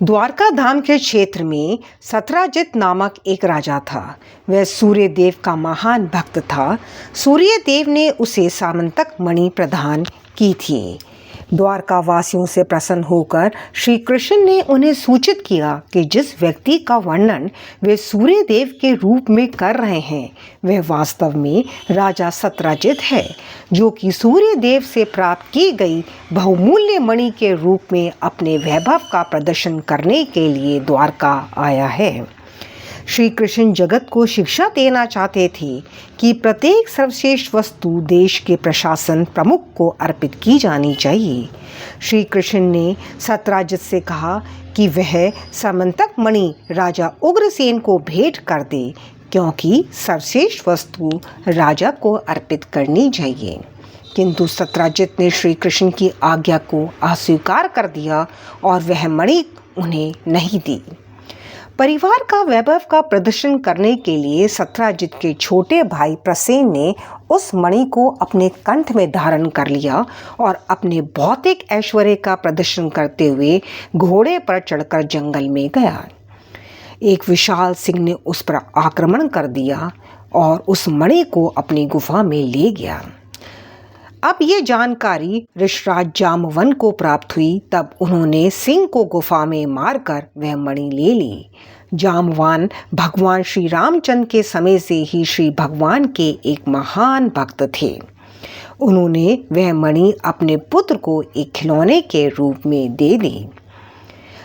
द्वारका धाम के क्षेत्र में सत्राजित नामक एक राजा था। वह सूर्य देव का महान भक्त था। सूर्य देव ने उसे सामंतक मणि प्रदान की थी। द्वारका वासियों से प्रसन्न होकर श्री कृष्ण ने उन्हें सूचित किया कि जिस व्यक्ति का वर्णन वे सूर्य देव के रूप में कर रहे हैं वह वास्तव में राजा सत्राजित है, जो कि सूर्य देव से प्राप्त की गई बहुमूल्य मणि के रूप में अपने वैभव का प्रदर्शन करने के लिए द्वारका आया है। श्री कृष्ण जगत को शिक्षा देना चाहते थे कि प्रत्येक सर्वश्रेष्ठ वस्तु देश के प्रशासन प्रमुख को अर्पित की जानी चाहिए। श्री कृष्ण ने सत्राजित से कहा कि वह सामंतक मणि राजा उग्रसेन को भेंट कर दे, क्योंकि सर्वश्रेष्ठ वस्तु राजा को अर्पित करनी चाहिए। किंतु सत्राजित ने श्री कृष्ण की आज्ञा को अस्वीकार कर दिया और वह मणि उन्हें नहीं दी। परिवार का वैभव का प्रदर्शन करने के लिए सत्राजित के छोटे भाई प्रसेन ने उस मणि को अपने कंठ में धारण कर लिया और अपने भौतिक ऐश्वर्य का प्रदर्शन करते हुए घोड़े पर चढ़कर जंगल में गया। एक विशाल सिंह ने उस पर आक्रमण कर दिया और उस मणि को अपनी गुफा में ले गया। अब ये जानकारी ऋषराज जामवन को प्राप्त हुई। तब उन्होंने सिंह को गुफा में मारकर वह मणि ले ली। जामवान भगवान श्री रामचंद्र के समय से ही श्री भगवान के एक महान भक्त थे। उन्होंने वह मणि अपने पुत्र को एक खिलौने के रूप में दे दी।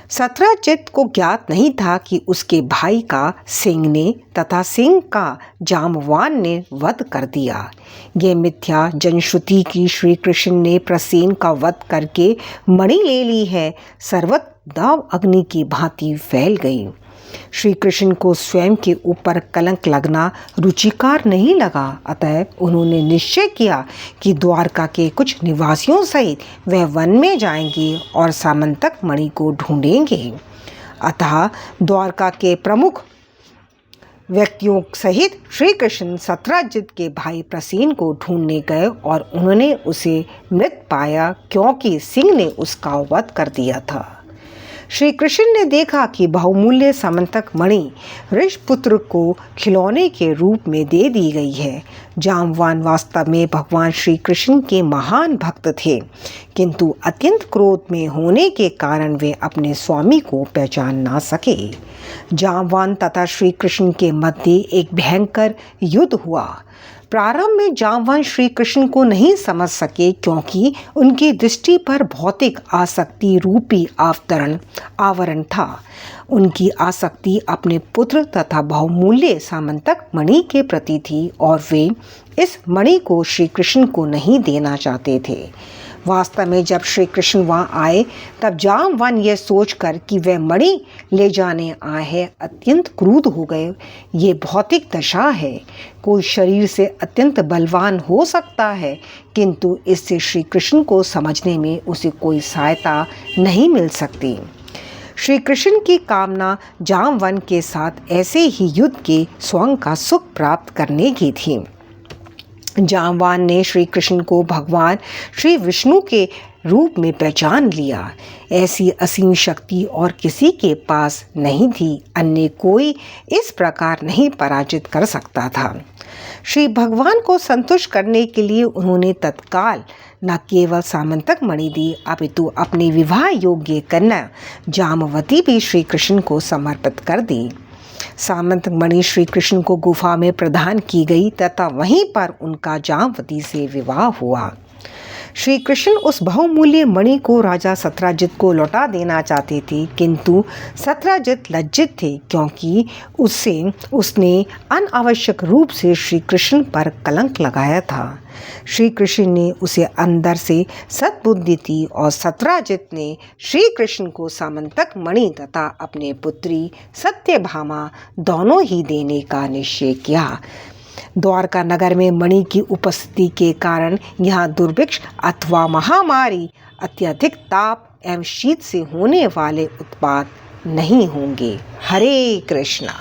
सत्राजित को ज्ञात नहीं था कि उसके भाई का सिंह ने तथा सिंह का जामवान ने वध कर दिया। ये मिथ्या जनश्रुति की श्री कृष्ण ने प्रसेन का वध करके मणि ले ली है सर्वत्र दाव अग्नि की भांति फैल गई। श्री कृष्ण को स्वयं के ऊपर कलंक लगना रुचिकार नहीं लगा, अतः उन्होंने निश्चय किया कि द्वारका के कुछ निवासियों सहित वह वन में जाएंगे और सामंतक मणि को ढूंढेंगे। अतः द्वारका के प्रमुख व्यक्तियों सहित श्री कृष्ण सत्राजित के भाई प्रसेन को ढूंढने गए और उन्होंने उसे मृत पाया, क्योंकि सिंह ने उसका वध कर दिया था। श्री कृष्ण ने देखा कि बहुमूल्य सामंतक मणि ऋषपुत्र को खिलौने के रूप में दे दी गई है। जामवान वास्तव में भगवान श्री कृष्ण के महान भक्त थे, किंतु अत्यंत क्रोध में होने के कारण वे अपने स्वामी को पहचान ना सके। जामवान तथा श्री कृष्ण के मध्य एक भयंकर युद्ध हुआ। प्रारंभ में जामवान श्री कृष्ण को नहीं समझ सके, क्योंकि उनकी दृष्टि पर भौतिक आसक्ति रूपी आवरण था। उनकी आसक्ति अपने पुत्र तथा बहुमूल्य सामंतक मणि के प्रति थी और वे इस मणि को श्री कृष्ण को नहीं देना चाहते थे। वास्तव में जब श्री कृष्ण वहाँ आए तब जामवान यह सोचकर कि वह मणि ले जाने आए हैं अत्यंत क्रुद्ध हो गए। ये भौतिक दशा है। कोई शरीर से अत्यंत बलवान हो सकता है, किंतु इससे श्री कृष्ण को समझने में उसे कोई सहायता नहीं मिल सकती। श्री कृष्ण की कामना जामवन के साथ ऐसे ही युद्ध के स्वयं का सुख प्राप्त करने की थी। जामवान ने श्री कृष्ण को भगवान श्री विष्णु के रूप में पहचान लिया। ऐसी असीम शक्ति और किसी के पास नहीं थी। अन्य कोई इस प्रकार नहीं पराजित कर सकता था। श्री भगवान को संतुष्ट करने के लिए उन्होंने तत्काल न केवल सामंतक मणि दी, अपितु अपनी विवाह योग्य कन्या जामवती भी श्री कृष्ण को समर्पित कर दी। सामंतक मणि श्री कृष्ण को गुफा में प्रदान की गई तथा वहीं पर उनका जामवती से विवाह हुआ। श्री कृष्ण उस बहुमूल्य मणि को राजा सत्राजित को लौटा देना चाहते थे, किंतु सत्राजित लज्जित थे, क्योंकि उसने अनावश्यक रूप से श्री कृष्ण पर कलंक लगाया था। श्री कृष्ण ने उसे अंदर से सद्बुद्धि दी और सत्राजित ने श्री कृष्ण को सामंतक मणि तथा अपने पुत्री सत्यभामा दोनों ही देने का निश्चय किया। द्वारका नगर में मणि की उपस्थिति के कारण यहाँ दुर्भिक्ष अथवा महामारी, अत्यधिक ताप एवं शीत से होने वाले उत्पात नहीं होंगे। हरे कृष्णा।